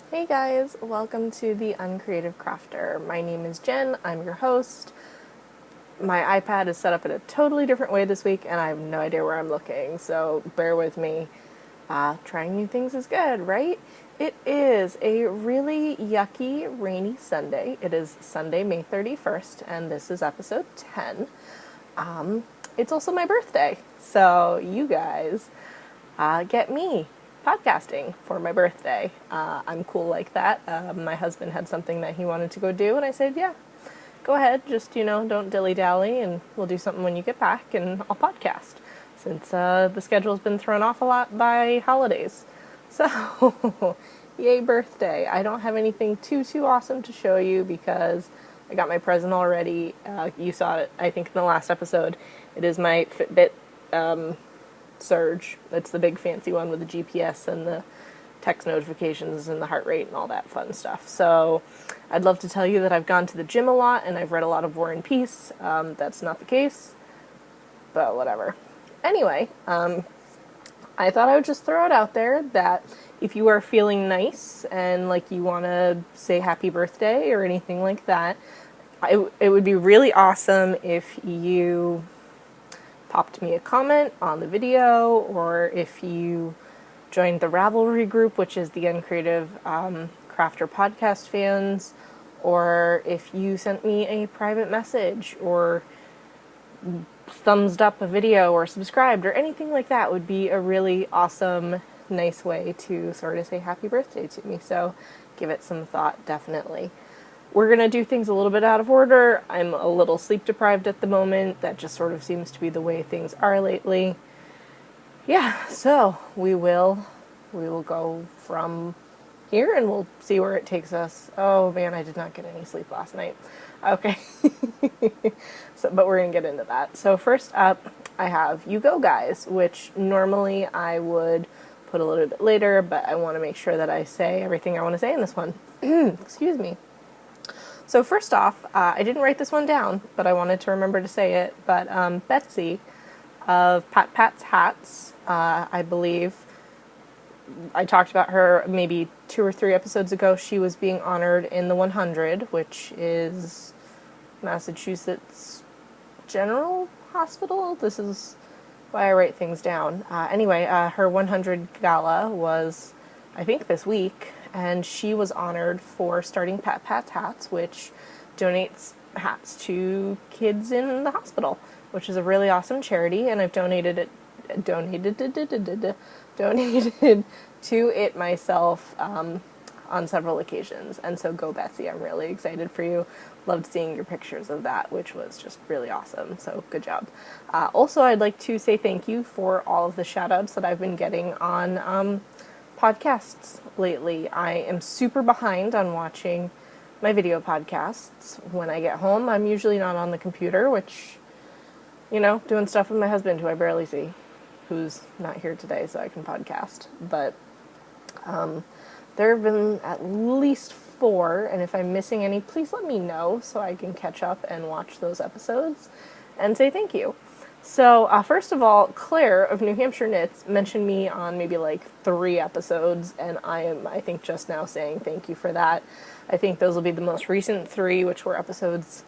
Hey guys, welcome to the Uncreative Crafter. My name is Jen, I'm your host. My iPad is set up in a totally different way this week and I have no idea where I'm looking, so bear with me. Trying new things is good, right? It is a really yucky, rainy Sunday. It is Sunday, May 31st, and this is episode 10. It's also my birthday, so you guys get me podcasting for my birthday. I'm cool like that. My husband had something that he wanted to go do, and I said, yeah, go ahead. Just, don't dilly-dally, and we'll do something when you get back, and I'll podcast, since the schedule's been thrown off a lot by holidays. So, yay birthday. I don't have anything too awesome to show you because I got my present already. You saw it, I think, in the last episode. It is my Fitbit Surge. It's the big fancy one with the GPS and the text notifications and the heart rate and all that fun stuff. So I'd love to tell you that I've gone to the gym a lot and I've read a lot of War and Peace. That's not the case, but whatever. Anyway, I thought I would just throw it out there that if you are feeling nice and like you want to say happy birthday or anything like that, it would be really awesome if you popped me a comment on the video, or if you joined the Ravelry group, which is the Uncreative Crafter podcast fans, or if you sent me a private message, or thumbs up a video, or subscribed, or anything like that would be a really awesome, nice way to sort of say happy birthday to me. So give it some thought, definitely. We're going to do things a little bit out of order. I'm a little sleep deprived at the moment. That just sort of seems to be the way things are lately. Yeah, so we will go from here and we'll see where it takes us. Oh man, I did not get any sleep last night. Okay. But we're going to get into that. So first up, I have You Go Guys, which normally I would put a little bit later, but I want to make sure that I say everything I want to say in this one. Excuse me. So first off, I didn't write this one down, but I wanted to remember to say it. But Betsy of Pat Pat's Hats, I believe, I talked about her maybe 2 or 3 episodes ago. She was being honored in the 100, which is Massachusetts General Hospital. This is why I write things down. Anyway, her 100 gala was, I think, this week. And she was honored for starting Pat Pat's Hats, which donates hats to kids in the hospital, which is a really awesome charity. And I've donated to it myself on several occasions. And so go Betsy, I'm really excited for you. Loved seeing your pictures of that, which was just really awesome. So good job. Also, I'd like to say thank you for all of the shout outs that I've been getting on podcasts lately. I am super behind on watching my video podcasts. When I get home, I'm usually not on the computer, which, doing stuff with my husband, who I barely see, who's not here today, so I can podcast. But there have been at least 4, and if I'm missing any, please let me know so I can catch up and watch those episodes and say thank you. So, first of all, Claire of New Hampshire Knits mentioned me on maybe like 3 episodes, and I think, just now saying thank you for that. I think those will be the most recent 3, which were episodes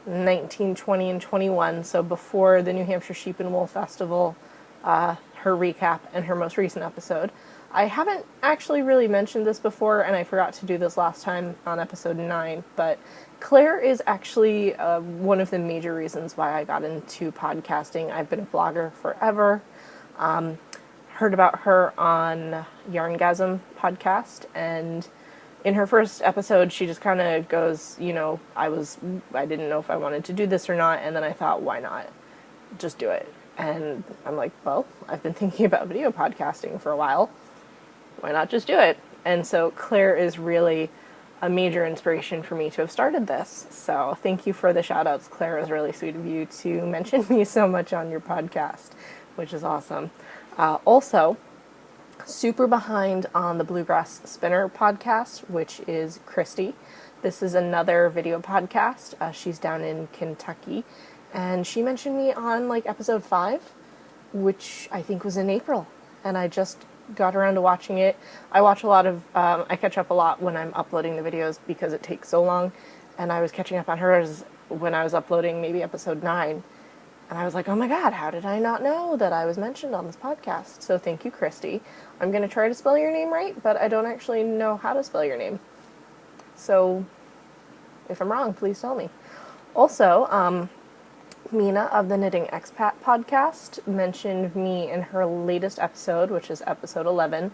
19, 20, and 21, so before the New Hampshire Sheep and Wool Festival, her recap, and her most recent episode. I haven't actually really mentioned this before, and I forgot to do this last time on episode 9, but Claire is actually one of the major reasons why I got into podcasting. I've been a blogger forever. Heard about her on Yarngasm podcast, and in her first episode, she just kind of goes, I didn't know if I wanted to do this or not, and then I thought, why not? Just do it. And I'm like, well, I've been thinking about video podcasting for a while. Why not just do it? And so Claire is really a major inspiration for me to have started this. So thank you for the shout outs, Claire. It was really sweet of you to mention me so much on your podcast, which is awesome. Also, super behind on the Bluegrass Spinner podcast, which is Christy. This is another video podcast. She's down in Kentucky, and she mentioned me on like episode 5, which I think was in April. And I just got around to watching it. I watch a lot of, I catch up a lot when I'm uploading the videos because it takes so long, and I was catching up on hers when I was uploading maybe episode 9, and I was like, oh my god, how did I not know that I was mentioned on this podcast? So thank you, Christy. I'm going to try to spell your name right, but I don't actually know how to spell your name. So if I'm wrong, please tell me. Also, Mina of the Knitting Expat podcast mentioned me in her latest episode, which is episode 11.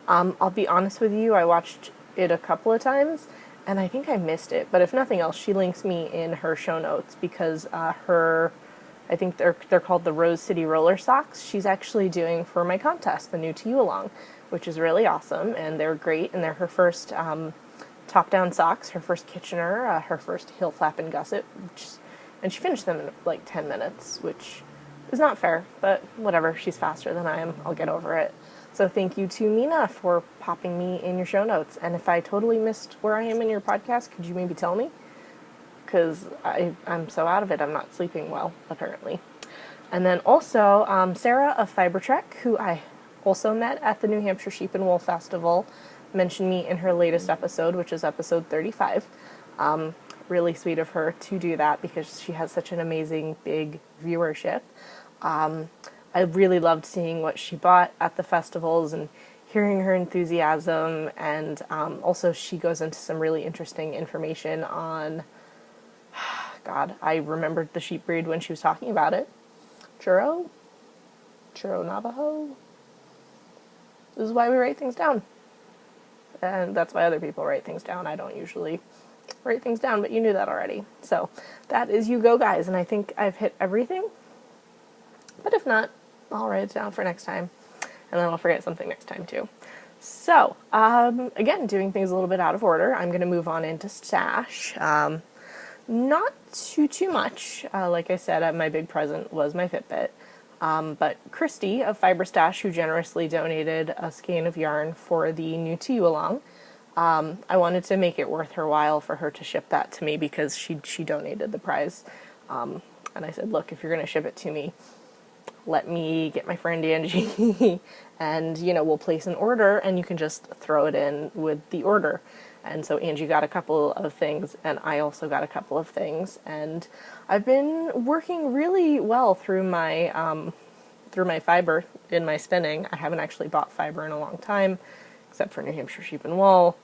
I'll be honest with you, I watched it a couple of times, and I think I missed it. But if nothing else, she links me in her show notes because I think they're called the Rose City Roller Socks. She's actually doing for my contest, the New to You Along, which is really awesome, and they're great, and they're her first top-down socks, her first Kitchener, her first heel flap and gusset, and she finished them in like 10 minutes, which is not fair, but whatever, she's faster than I am, I'll get over it. So thank you to Mina for popping me in your show notes, and if I totally missed where I am in your podcast, could you maybe tell me? Because I'm so out of it, I'm not sleeping well, apparently. And then also, Sarah of Fiber Trek, who I also met at the New Hampshire Sheep and Wool Festival, mentioned me in her latest episode, which is episode 35. Really sweet of her to do that because she has such an amazing big viewership. I really loved seeing what she bought at the festivals and hearing her enthusiasm, and also she goes into some really interesting information on, God, I remembered the sheep breed when she was talking about it. Churro Navajo. This is why we write things down. And that's why other people write things down. I don't usually write things down, but you knew that already. So that is You Go, guys, and I think I've hit everything. But if not, I'll write it down for next time, and then I'll forget something next time too. So, again, doing things a little bit out of order, I'm going to move on into stash. Not too much. Like I said, my big present was my Fitbit. But Christy of Fiber Stash, who generously donated a skein of yarn for the New to You Along, I wanted to make it worth her while for her to ship that to me because she donated the prize. And I said, look, if you're going to ship it to me, let me get my friend Angie and, we'll place an order and you can just throw it in with the order. And so Angie got a couple of things, and I also got a couple of things, and I've been working really well through my fiber in my spinning. I haven't actually bought fiber in a long time, except for New Hampshire Sheep and Wool,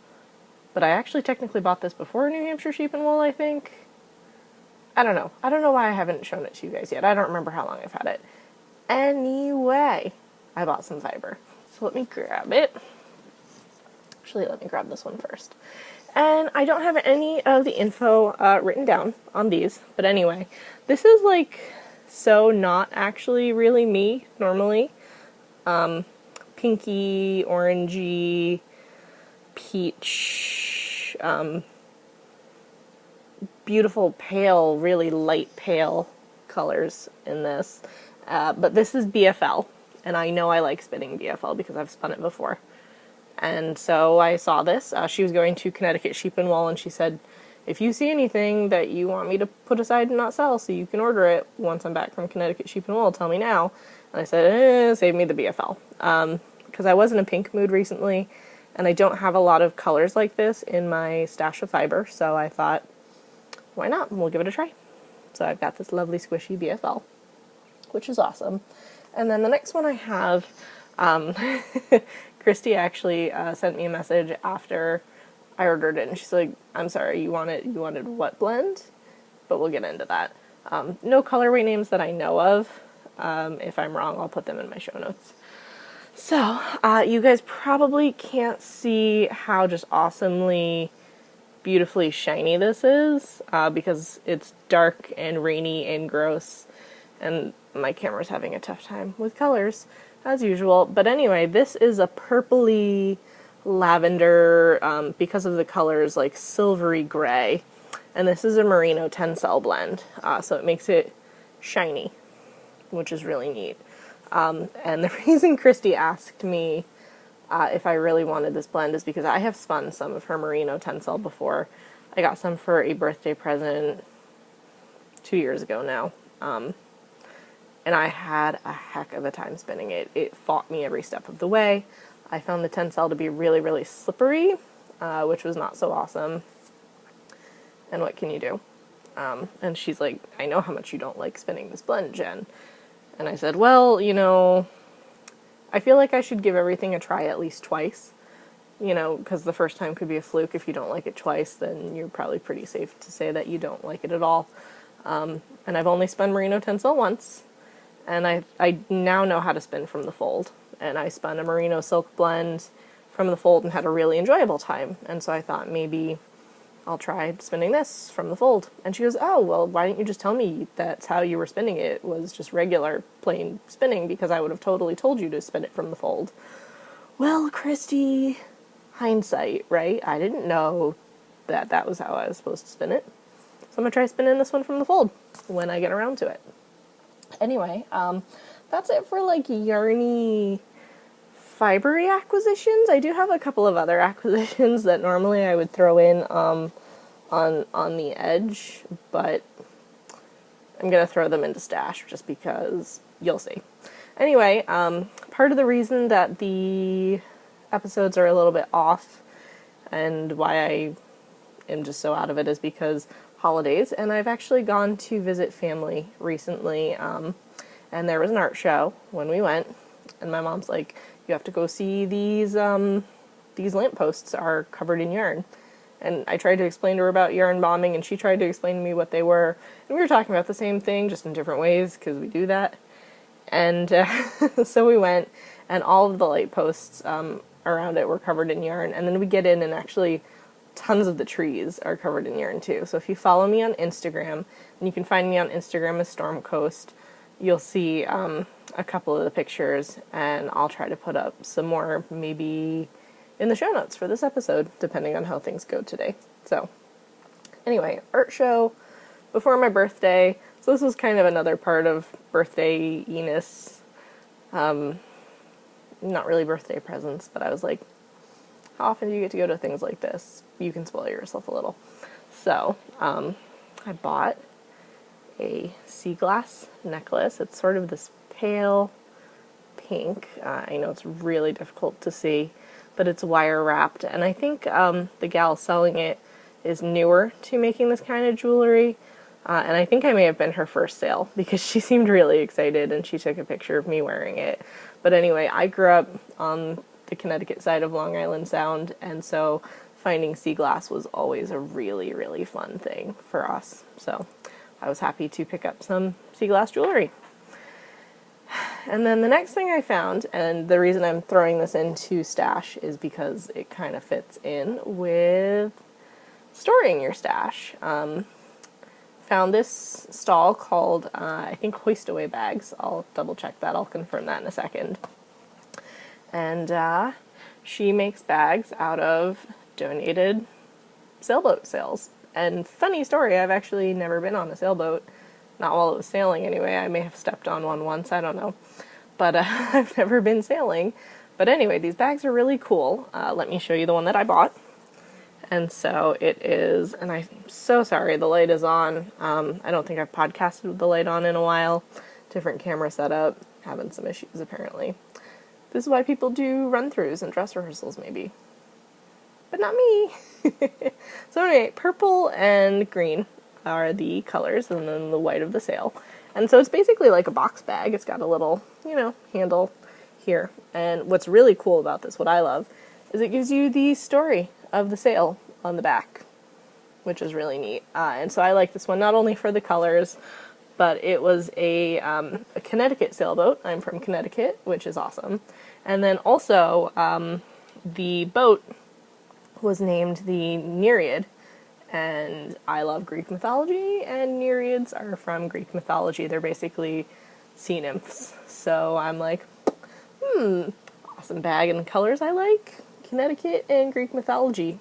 but I actually technically bought this before New Hampshire Sheep and Wool, I think. I don't know why I haven't shown it to you guys yet. I don't remember how long I've had it. Anyway, I bought some fiber, so let me grab it. Actually, let me grab this one first. And I don't have any of the info written down on these, but anyway, this is like so not actually really me normally. Pinky, orangey, peach, beautiful pale, really light pale colors in this. But this is BFL, and I know I like spinning BFL because I've spun it before. And so I saw this. She was going to Connecticut Sheep and Wool, and she said, if you see anything that you want me to put aside and not sell so you can order it once I'm back from Connecticut Sheep and Wool, tell me now. And I said, save me the BFL. Because I was in a pink mood recently, and I don't have a lot of colors like this in my stash of fiber, so I thought, why not? We'll give it a try. So I've got this lovely squishy BFL, which is awesome. And then the next one I have, Christy actually sent me a message after I ordered it, and she's like, I'm sorry, you wanted what blend? But we'll get into that. No colorway names that I know of. If I'm wrong, I'll put them in my show notes. So, you guys probably can't see how just awesomely, beautifully shiny this is, because it's dark and rainy and gross, and my camera's having a tough time with colors, as usual. But anyway, this is a purpley lavender, because of the colors, like silvery gray, and this is a merino tencel blend, so it makes it shiny, which is really neat. And the reason Christy asked me if I really wanted this blend is because I have spun some of her merino tencel before. I got some for a birthday present 2 years ago now, and I had a heck of a time spinning it. It fought me every step of the way. I found the Tencel to be really, really slippery, which was not so awesome. And what can you do? And she's like, I know how much you don't like spinning this blend, Jen. And I said, well, I feel like I should give everything a try at least twice. Because the first time could be a fluke. If you don't like it twice, then you're probably pretty safe to say that you don't like it at all. And I've only spun Merino Tencel once, and I now know how to spin from the fold. And I spun a Merino silk blend from the fold and had a really enjoyable time. And so I thought maybe I'll try spinning this from the fold. And she goes, oh, well, why didn't you just tell me that's how you were spinning it? It was just regular, plain spinning, because I would have totally told you to spin it from the fold. Well, Christy, hindsight, right? I didn't know that was how I was supposed to spin it. So I'm going to try spinning this one from the fold when I get around to it. Anyway, that's it for yarny fibery acquisitions. I do have a couple of other acquisitions that normally I would throw in on the edge, but I'm going to throw them into stash just because you'll see. Anyway, part of the reason that the episodes are a little bit off and why I am just so out of it is because holidays, and I've actually gone to visit family recently, and there was an art show when we went, and my mom's like, you have to go see these lampposts are covered in yarn. And I tried to explain to her about yarn bombing, and she tried to explain to me what they were, and we were talking about the same thing, just in different ways, because we do that. And so we went, and all of the light posts around it were covered in yarn, and then we get in, and actually tons of the trees are covered in yarn too. So if you follow me on Instagram, and you can find me on Instagram as Storm Coast, you'll see a couple of the pictures, and I'll try to put up some more maybe in the show notes for this episode, depending on how things go today. So anyway, art show before my birthday. So this was kind of another part of birthday-iness. Not really birthday presents, but I was like, how often do you get to go to things like this? You can spoil yourself a little. So I bought a sea glass necklace. It's sort of this pale pink. I know it's really difficult to see, but it's wire wrapped. And I think the gal selling it is newer to making this kind of jewelry. And I think I may have been her first sale because she seemed really excited and she took a picture of me wearing it. But anyway, I grew up on the Connecticut side of Long Island Sound, and so finding sea glass was always a really, really fun thing for us. So I was happy to pick up some sea glass jewelry. And then the next thing I found, and the reason I'm throwing this into stash is because it kind of fits in with storing your stash. Found this stall called, I think, Hoistaway Bags. I'll double check that. I'll confirm that in a second. And she makes bags out of donated sailboat sails. And funny story, I've actually never been on a sailboat. Not while it was sailing anyway. I may have stepped on one once, I don't know. But I've never been sailing. But anyway, these bags are really cool. Let me show you the one that I bought. And so it is, and I'm so sorry, the light is on. I don't think I've podcasted with the light on in a while. Different camera setup, having some issues apparently. This is why people do run-throughs and dress rehearsals maybe. But not me. So anyway, purple and green are the colors, and then the white of the sail. And so it's basically like a box bag. It's got a little, handle here. And what's really cool about this, what I love, is it gives you the story of the sail on the back, which is really neat. And so I like this one not only for the colors, but it was a Connecticut sailboat. I'm from Connecticut, which is awesome. And then also the boat was named the Nereid, and I love Greek mythology, and Nereids are from Greek mythology. They're basically sea nymphs. So I'm like, awesome bag, and the colors I like. Connecticut and Greek mythology.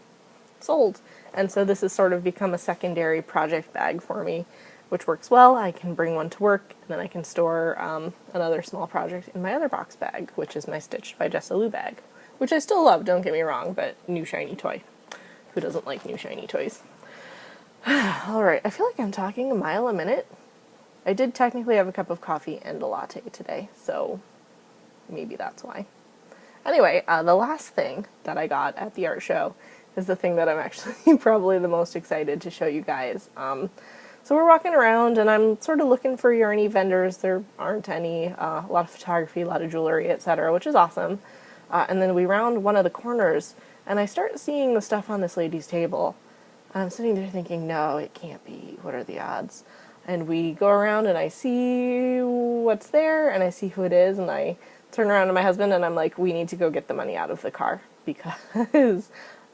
Sold. And so this has sort of become a secondary project bag for me, which works well. I can bring one to work, and then I can store another small project in my other box bag, which is my Stitched by Jessa Lou bag, which I still love, don't get me wrong, but new shiny toy. Who doesn't like new shiny toys? Alright, I feel like I'm talking a mile a minute. I did technically have a cup of coffee and a latte today, so maybe that's why. Anyway, the last thing that I got at the art show is the thing that I'm actually probably the most excited to show you guys. So we're walking around, and I'm sort of looking for yarny vendors. There aren't any. A lot of photography, a lot of jewelry, etc., which is awesome. And then we round one of the corners, and I start seeing the stuff on this lady's table. And I'm sitting there thinking, no, it can't be. What are the odds? And we go around, and I see what's there, and I see who it is, and I turn around to my husband, and I'm like, we need to go get the money out of the car, because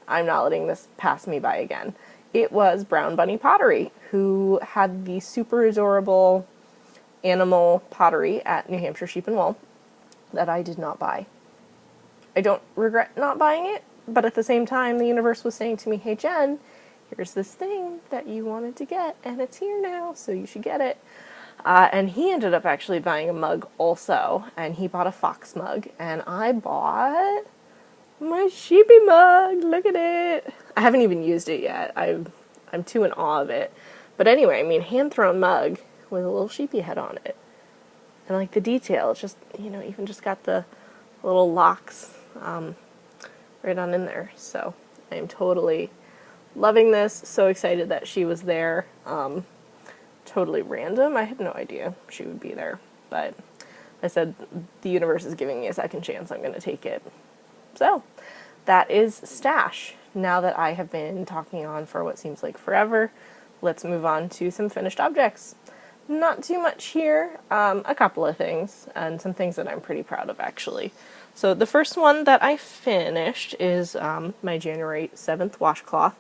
I'm not letting this pass me by again. It was Brown Bunny Pottery, who had the super adorable animal pottery at New Hampshire Sheep and Wool that I did not buy. I don't regret not buying it, but at the same time, the universe was saying to me, hey Jen, here's this thing that you wanted to get, and it's here now, so you should get it. And he ended up actually buying a mug also, and he bought a fox mug, and I bought my Sheba Mug. Look at it. I haven't even used it yet. I'm too in awe of it. But anyway, I mean, hand-thrown mug with a little sheepy head on it. And like the detail, it's just, even just got the little locks right on in there. So I am totally loving this. So excited that she was there. Totally random. I had no idea she would be there. But I said, the universe is giving me a second chance. I'm going to take it. So that is Stash. Now that I have been talking on for what seems like forever, let's move on to some finished objects. Not too much here, a couple of things, and some things that I'm pretty proud of actually. So the first one that I finished is my January 7th washcloth.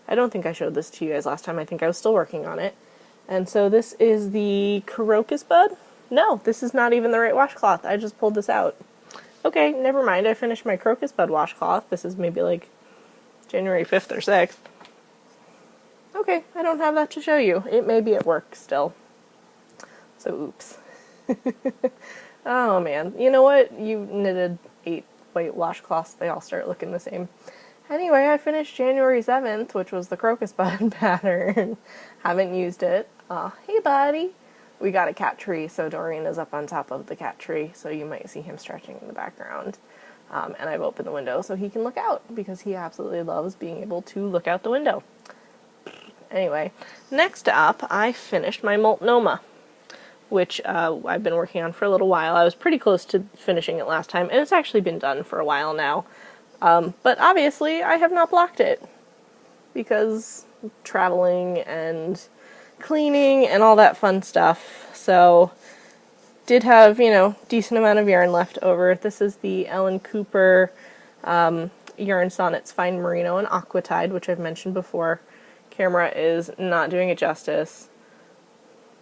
I don't think I showed this to you guys last time. I think I was still working on it. And so this is the crocus bud. No, this is not even the right washcloth. I just pulled this out. Okay, never mind. I finished my crocus bud washcloth. This is maybe like January 5th or 6th. Okay, I don't have that to show you. It may be at work still. So oops. Oh man. You know what? You knitted 8 white washcloths. They all start looking the same. Anyway, I finished January 7th, which was the crocus bud pattern. Haven't used it. Hey buddy. We got a cat tree, so Dorian is up on top of the cat tree, so you might see him stretching in the background. And I've opened the window so he can look out, because he absolutely loves being able to look out the window. Anyway, next up, I finished my Multnomah, which I've been working on for a little while. I was pretty close to finishing it last time, and it's actually been done for a while now. But obviously, I have not blocked it, because traveling and cleaning and all that fun stuff. So did have, decent amount of yarn left over. This is the Ellen Cooper Yarn Sonnets Fine Merino and Aquatide, which I've mentioned before. Camera is not doing it justice.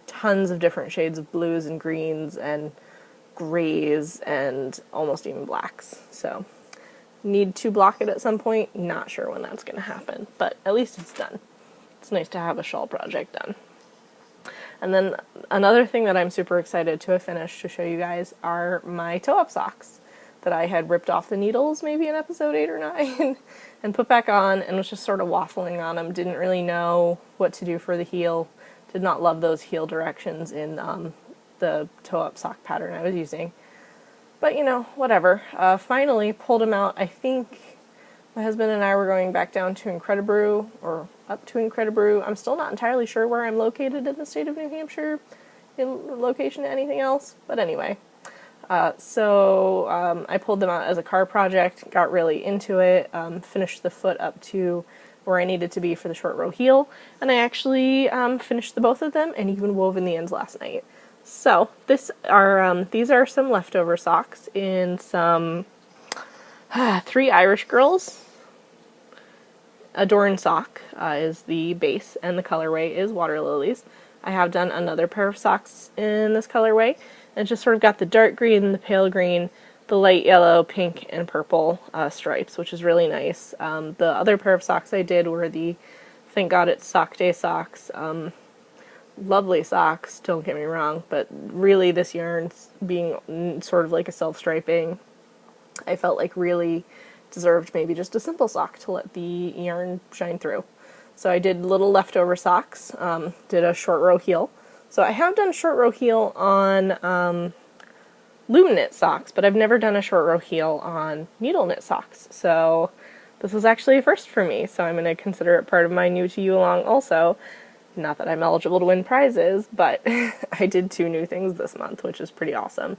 Tons of different shades of blues and greens and grays and almost even blacks. So need to block it at some point. Not sure when that's going to happen, but at least it's done. It's nice to have a shawl project done. And then another thing that I'm super excited to have finished to show you guys are my toe-up socks that I had ripped off the needles maybe in episode 8 or 9 and put back on, and was just sort of waffling on them. Didn't really know what to do for the heel. Did not love those heel directions in the toe-up sock pattern I was using. But, whatever. Finally pulled them out. I think my husband and I were going back down to Incredibrew, or up to Incredibrew. I'm still not entirely sure where I'm located in the state of New Hampshire in location to anything else. But anyway, so I pulled them out as a car project, got really into it, finished the foot up to where I needed to be for the short row heel, and I actually finished the both of them and even wove in the ends last night. So these are some leftover socks in some 3 Irish Girls. Adorn sock is the base, and the colorway is Water Lilies. I have done another pair of socks in this colorway, and just sort of got the dark green, the pale green, the light yellow, pink, and purple stripes, which is really nice. The other pair of socks I did were the Thank God It's Sock Day socks. Lovely socks, don't get me wrong, but really this yarn being sort of like a self-striping, I felt like really deserved maybe just a simple sock to let the yarn shine through. So I did little leftover socks, did a short row heel. So I have done short row heel on loom knit socks, but I've never done a short row heel on needle knit socks. So this was actually a first for me, so I'm going to consider it part of my new to you along also. Not that I'm eligible to win prizes, but I did 2 new things this month, which is pretty awesome.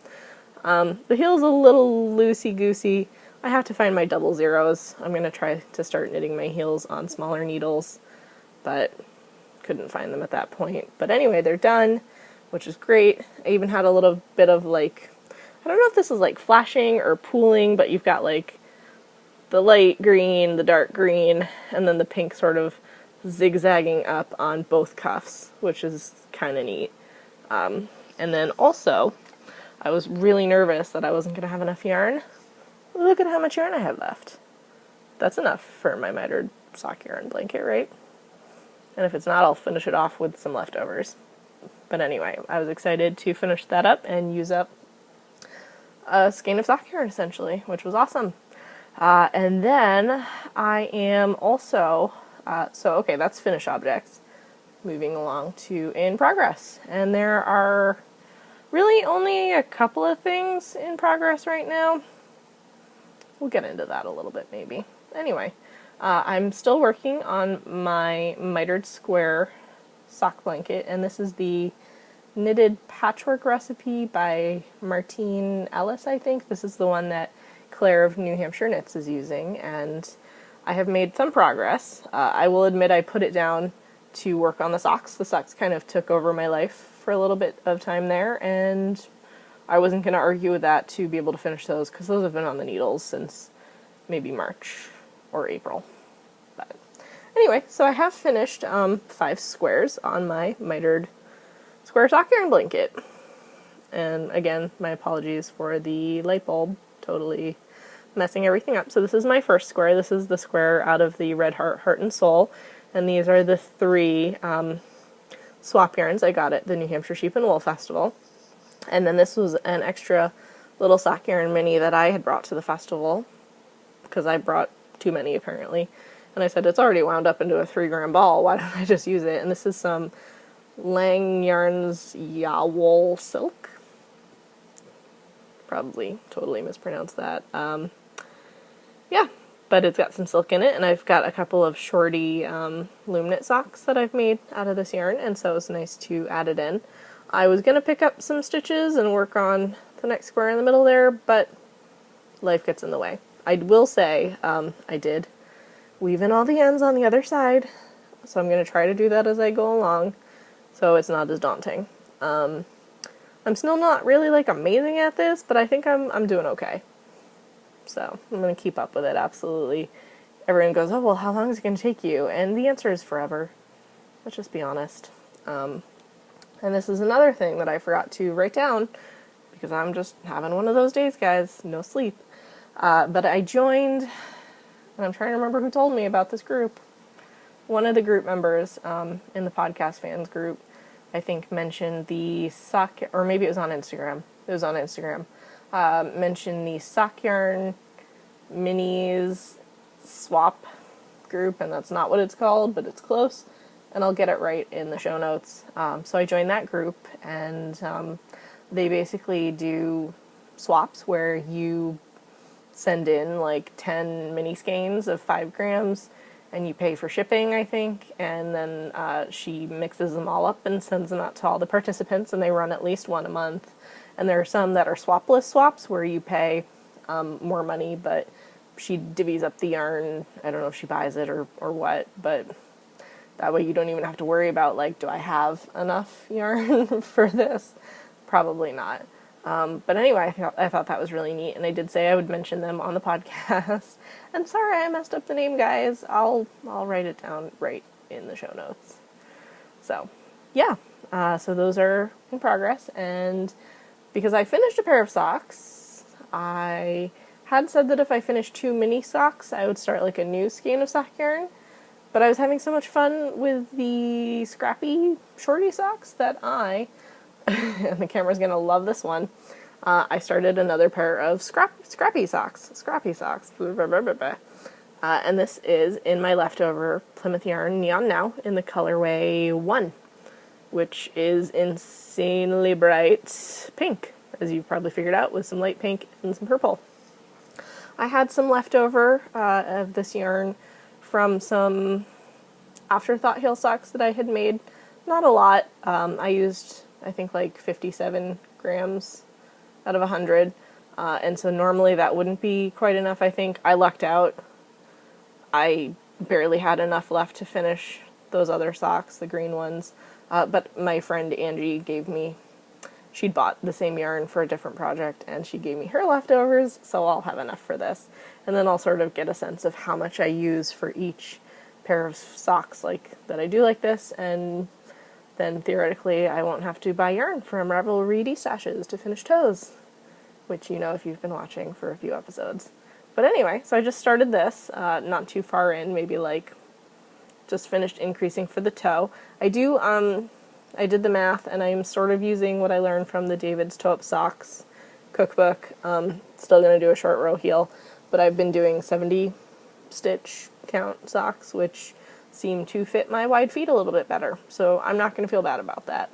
The heel's a little loosey-goosey. I have to find my double zeros. I'm going to try to start knitting my heels on smaller needles, but couldn't find them at that point. But anyway, they're done, which is great. I even had a little bit of like, I don't know if this is like flashing or pooling, but you've got like the light green, the dark green, and then the pink sort of zigzagging up on both cuffs, which is kind of neat. And then also, I was really nervous that I wasn't going to have enough yarn. Look at how much yarn I have left. That's enough for my mitered sock yarn blanket, right? And if it's not, I'll finish it off with some leftovers. But anyway, I was excited to finish that up and use up a skein of sock yarn, essentially, which was awesome. And then I am also, okay, that's finished objects. Moving along to in progress. And there are really only a couple of things in progress right now. We'll get into that a little bit, maybe. Anyway, I'm still working on my mitered square sock blanket, and this is the knitted patchwork recipe by Martine Ellis, I think. This is the one that Claire of New Hampshire Knits is using, and I have made some progress. I will admit I put it down to work on the socks. The socks kind of took over my life for a little bit of time there, and I wasn't going to argue with that to be able to finish those, because those have been on the needles since maybe March or April. But anyway, so I have finished 5 squares on my mitered square sock yarn blanket. And again, my apologies for the light bulb totally messing everything up. So this is my first square. This is the square out of the Red Heart, Heart and Soul. And these are the 3 swap yarns I got at the New Hampshire Sheep and Wool Festival. And then this was an extra little sock yarn mini that I had brought to the festival, because I brought too many apparently. And I said, it's already wound up into a 3-gram ball, why don't I just use it? And this is some Lang Yarns Yawool silk. Probably totally mispronounced that. Yeah, but it's got some silk in it, and I've got a couple of shorty loom knit socks that I've made out of this yarn, and so it's nice to add it in. I was going to pick up some stitches and work on the next square in the middle there, but life gets in the way. I will say I did weave in all the ends on the other side, so I'm going to try to do that as I go along, so it's not as daunting. I'm still not really like amazing at this, but I think I'm doing okay. So I'm going to keep up with it, absolutely. Everyone goes, oh, well, how long is it going to take you? And the answer is forever. Let's just be honest. And this is another thing that I forgot to write down, because I'm just having one of those days, guys. No sleep. But I joined, and I'm trying to remember who told me about this group. One of the group members in the podcast fans group, I think, mentioned the sock, or maybe it was on Instagram. It was on Instagram. Mentioned the sock yarn minis swap group, and that's not what it's called, but it's close. And I'll get it right in the show notes. So I joined that group, and they basically do swaps where you send in like 10 mini skeins of 5 grams, and you pay for shipping, I think, and then she mixes them all up and sends them out to all the participants, and they run at least one a month. And there are some that are swapless swaps where you pay more money, but she divvies up the yarn. I don't know if she buys it or what, but that way you don't even have to worry about, like, do I have enough yarn for this? Probably not. But anyway, I thought that was really neat, and I did say I would mention them on the podcast. And sorry I messed up the name, guys. I'll write it down right in the show notes. So, yeah. So those are in progress, and because I finished a pair of socks, I had said that if I finished 2 mini socks, I would start like a new skein of sock yarn. But I was having so much fun with the scrappy shorty socks that and the camera's going to love this one, I started another pair of scrappy socks. And this is in my leftover Plymouth Yarn Neon Now in the colorway 1, which is insanely bright pink. as you've probably figured out, with some light pink and some purple. I had some leftover of this yarn from some afterthought heel socks that I had made. Not a lot. I used, I think, like 57 grams out of 100. And so normally that wouldn't be quite enough, I think. I lucked out. I barely had enough left to finish those other socks, the green ones. But my friend Angie gave me, she'd bought the same yarn for a different project, and she gave me her leftovers, so I'll have enough for this. And then I'll sort of get a sense of how much I use for each pair of socks like that I do like this, and then theoretically I won't have to buy yarn from Ravelry stashes to finish toes, which you know if you've been watching for a few episodes. But anyway, so I just started this, not too far in, maybe like just finished increasing for the toe. I did the math, and I'm sort of using what I learned from the David's Toe Up Socks cookbook. Still going to do a short row heel, but I've been doing 70 stitch count socks, which seem to fit my wide feet a little bit better. So I'm not going to feel bad about that.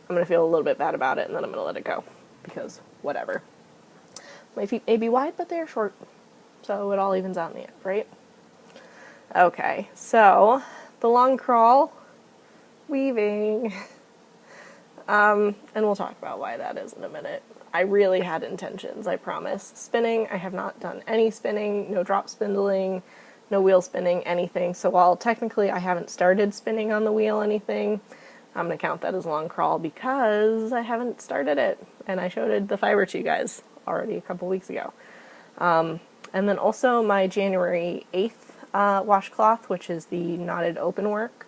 I'm going to feel a little bit bad about it, and then I'm going to let it go, because whatever. My feet may be wide, but they're short, so it all evens out in the end, right? Okay, so the long crawl, weaving, and we'll talk about why that is in a minute. I really had intentions, I promise. Spinning, I have not done any spinning, no drop spindling, no wheel spinning, anything. So while technically I haven't started spinning on the wheel anything, I'm going to count that as long crawl because I haven't started it. And I showed the fiber to you guys already a couple weeks ago. And then also my January 8th washcloth, which is the knotted open work,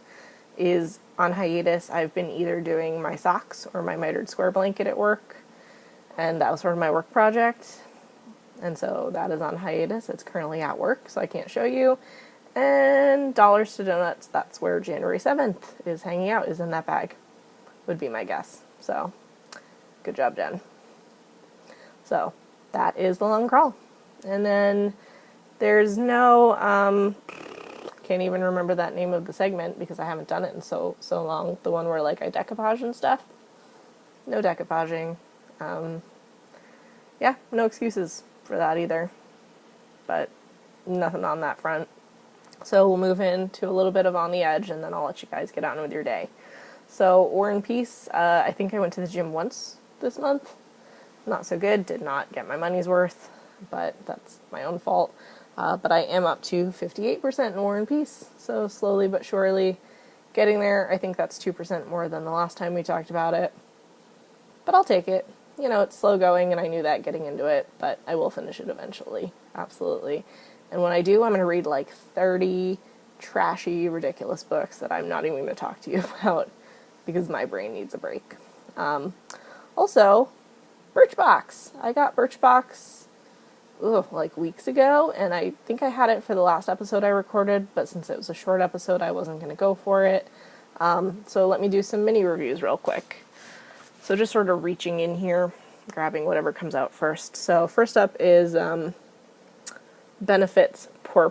is on hiatus. I've been either doing my socks or my mitered square blanket at work, and that was sort of my work project, and so that is on hiatus. It's currently at work, so I can't show you. And Dollars to Donuts, that's where January 7th is hanging out, is in that bag, would be my guess. So, good job, Jen. So, that is the long crawl. And then there's no, can't even remember that name of the segment because I haven't done it in so long. The one where like I decoupage and stuff. No decoupaging. Yeah, no excuses for that either. But nothing on that front. So we'll move into a little bit of on the edge, and then I'll let you guys get on with your day. So War and Peace, I think I went to the gym once this month. Not so good, did not get my money's worth, but that's my own fault. But I am up to 58% in War and Peace, so slowly but surely getting there. I think that's 2% more than the last time we talked about it. But I'll take it. You know, it's slow going, and I knew that getting into it, but I will finish it eventually. Absolutely. And when I do, I'm going to read like 30 trashy, ridiculous books that I'm not even going to talk to you about because my brain needs a break. Also, Birchbox. I got Birchbox like weeks ago, and I think I had it for the last episode I recorded, but since it was a short episode, I wasn't going to go for it. So let me do some mini reviews real quick. So just sort of reaching in here, grabbing whatever comes out first. So first up is Benefits Poor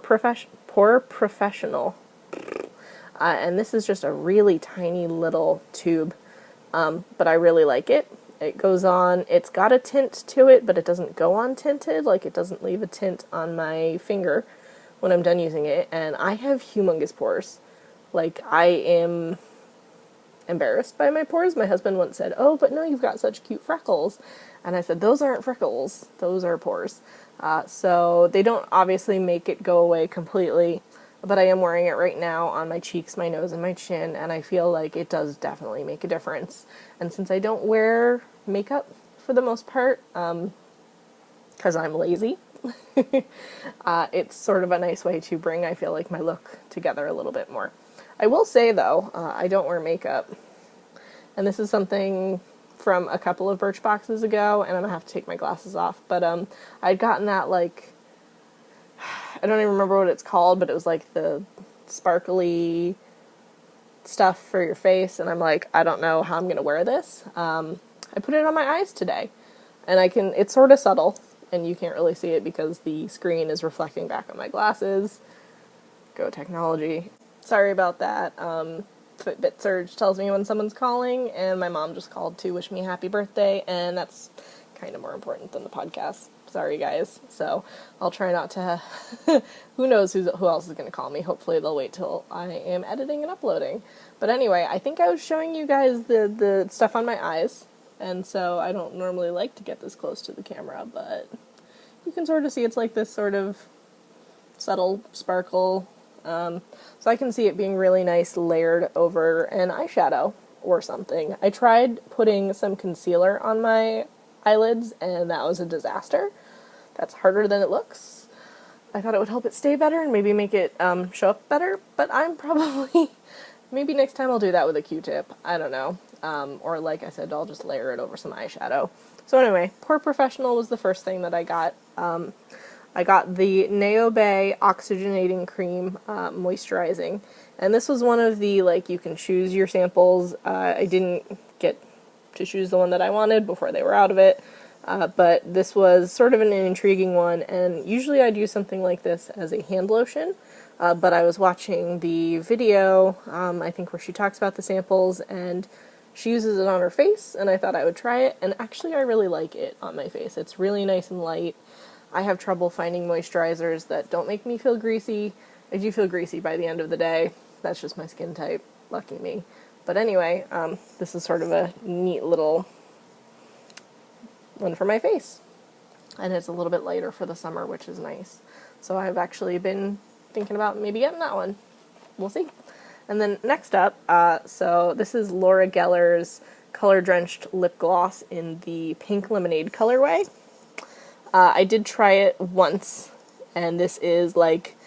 Professional. And this is just a really tiny little tube, but I really like it. It goes on, it's got a tint to it, but it doesn't go on tinted, like it doesn't leave a tint on my finger when I'm done using it, and I have humongous pores. Like, I am embarrassed by my pores. My husband once said, "Oh, but no, you've got such cute freckles." And I said, "Those aren't freckles, those are pores." So they don't obviously make it go away completely, but I am wearing it right now on my cheeks, my nose, and my chin, and I feel like it does definitely make a difference. And since I don't wear makeup for the most part, because I'm lazy, it's sort of a nice way to bring, I feel like, my look together a little bit more. I will say, though, I don't wear makeup, and this is something from a couple of Birchboxes ago, and I'm gonna have to take my glasses off, but I'd gotten that, like, I don't even remember what it's called, but it was like the sparkly stuff for your face, and I'm like, I don't know how I'm gonna wear this. I put it on my eyes today, and it's sort of subtle, and you can't really see it because the screen is reflecting back on my glasses. Go technology. Sorry about that. Fitbit Surge tells me when someone's calling, and my mom just called to wish me a happy birthday, and that's kind of more important than the podcast. Sorry, guys. So I'll try not to... who knows who else is going to call me. Hopefully they'll wait till I am editing and uploading. But anyway, I think I was showing you guys the stuff on my eyes, and so I don't normally like to get this close to the camera, but you can sort of see it's like this sort of subtle sparkle. So I can see it being really nice layered over an eyeshadow or something. I tried putting some concealer on my eyelids, and that was a disaster. That's harder than it looks. I thought it would help it stay better and maybe make it show up better, but I'm probably... maybe next time I'll do that with a Q-tip. I don't know. Or like I said, I'll just layer it over some eyeshadow. So anyway, Pore Professional was the first thing that I got. I got the Neobe Oxygenating Cream Moisturizing. And this was one of the, like, you can choose your samples. I didn't get to choose the one that I wanted before they were out of it. But this was sort of an intriguing one. And usually I'd use something like this as a hand lotion. But I was watching the video, I think where she talks about the samples, and she uses it on her face, and I thought I would try it, and actually I really like it on my face. It's really nice and light. I have trouble finding moisturizers that don't make me feel greasy. I do feel greasy by the end of the day. That's just my skin type. Lucky me. But anyway, this is sort of a neat little one for my face. And it's a little bit lighter for the summer, which is nice. So I've actually been thinking about maybe getting that one. We'll see. And then next up, so this is Laura Geller's Color Drenched Lip Gloss in the Pink Lemonade colorway. I did try it once, and this is like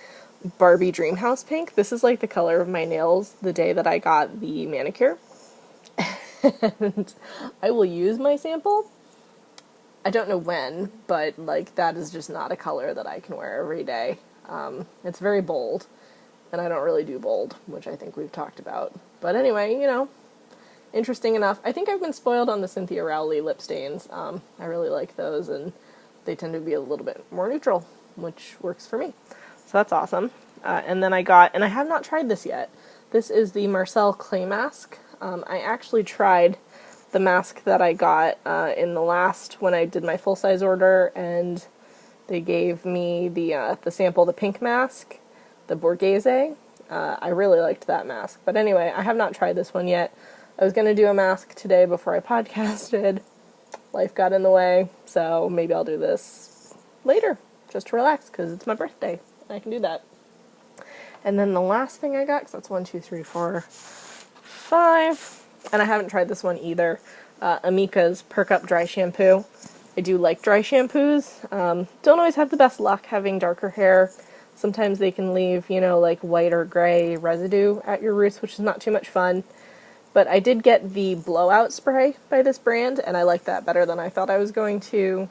Barbie Dreamhouse pink. This is like the color of my nails the day that I got the manicure. And I will use my sample. I don't know when, but like that is just not a color that I can wear every day. It's very bold, and I don't really do bold, which I think we've talked about. But anyway, you know, interesting enough. I think I've been spoiled on the Cynthia Rowley lip stains. I really like those, and they tend to be a little bit more neutral, which works for me. So that's awesome. And then I got, and I have not tried this yet, this is the Marcel Clay Mask. I actually tried the mask that I got in the last, when I did my full-size order, and they gave me the sample, the pink mask, the Borghese. I really liked that mask. But anyway, I have not tried this one yet. I was going to do a mask today before I podcasted. Life got in the way, so maybe I'll do this later, just to relax, because it's my birthday, and I can do that. And then the last thing I got, because that's 1, 2, 3, 4, 5, and I haven't tried this one either, Amika's Perk Up Dry Shampoo. I do like dry shampoos. Don't always have the best luck having darker hair. Sometimes they can leave, you know, like white or gray residue at your roots, which is not too much fun. But I did get the blowout spray by this brand, and I like that better than I thought I was going to,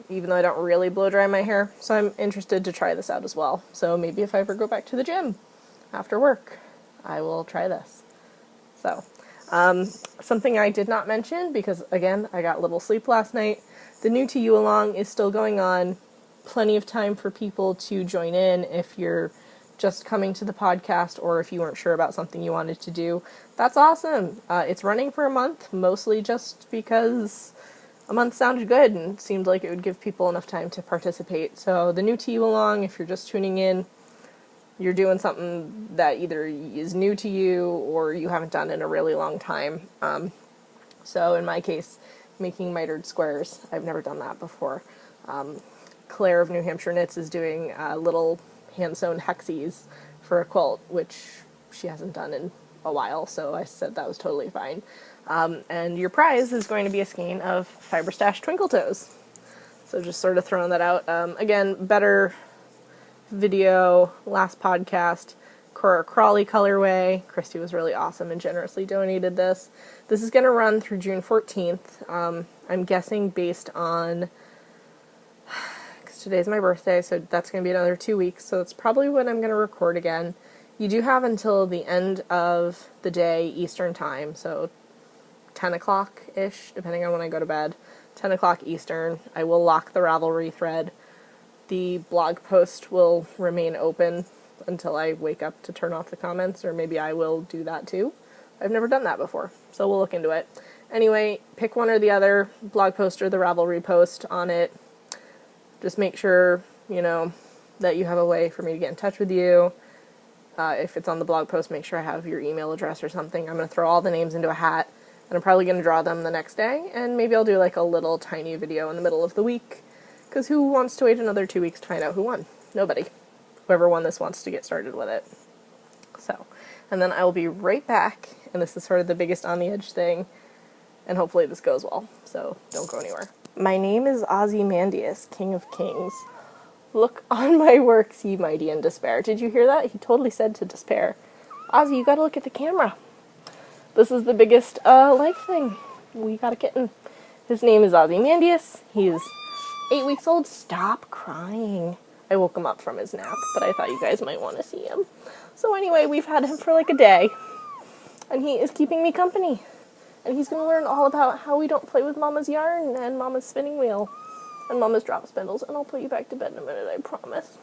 even though I don't really blow dry my hair. So I'm interested to try this out as well. So maybe if I ever go back to the gym after work, I will try this. So, something I did not mention, because again, I got little sleep last night. The New to You Along is still going on. Plenty of time for people to join in if you're just coming to the podcast, or if you weren't sure about something you wanted to do. That's awesome. It's running for a month, mostly just because a month sounded good and seemed like it would give people enough time to participate. So the New to You Along, if you're just tuning in, you're doing something that either is new to you or you haven't done in a really long time. So in my case, making mitered squares. I've never done that before. Claire of New Hampshire Knits is doing little hand-sewn hexies for a quilt, which she hasn't done in a while, so I said that was totally fine. And your prize is going to be a skein of Fiber Stash Twinkle Toes. So just sort of throwing that out. Again, better video, last podcast, Cora Crawley colorway. Christy was really awesome and generously donated this. This is going to run through June 14th. I'm guessing based on, because today's my birthday, so that's going to be another 2 weeks, so that's probably when I'm going to record again. You do have until the end of the day Eastern time, so 10 o'clock-ish, depending on when I go to bed. 10 o'clock Eastern. I will lock the Ravelry thread. The blog post will remain open until I wake up to turn off the comments, or maybe I will do that too. I've never done that before, so we'll look into it. Anyway, pick one or the other, blog post or the Ravelry post on it. Just make sure, that you have a way for me to get in touch with you. If it's on the blog post, make sure I have your email address or something. I'm going to throw all the names into a hat, and I'm probably going to draw them the next day, and maybe I'll do like a little tiny video in the middle of the week, because who wants to wait another 2 weeks to find out who won? Nobody. Whoever won this wants to get started with it. So, and then I will be right back, and this is sort of the biggest on the edge thing, and hopefully this goes well, so don't go anywhere. My name is Ozymandias, King of Kings. Look on my works, ye mighty in despair. Did you hear that? He totally said to despair. Ozzy, you gotta look at the camera. This is the biggest life thing. We got a kitten. His name is Ozymandias. He's 8 weeks old. Stop crying. I woke him up from his nap, but I thought you guys might want to see him. So anyway, we've had him for like a day, and he is keeping me company. And he's going to learn all about how we don't play with Mama's yarn and Mama's spinning wheel and Mama's drop spindles. And I'll put you back to bed in a minute, I promise.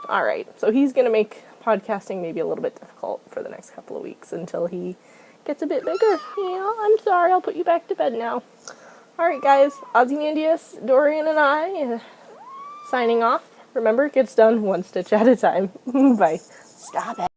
Alright, so he's going to make podcasting maybe a little bit difficult for the next couple of weeks until he gets a bit bigger. Yeah, I'm sorry, I'll put you back to bed now. Alright guys, Ozymandias, Dorian, and I signing off. Remember, it gets done one stitch at a time. Bye. Stop it.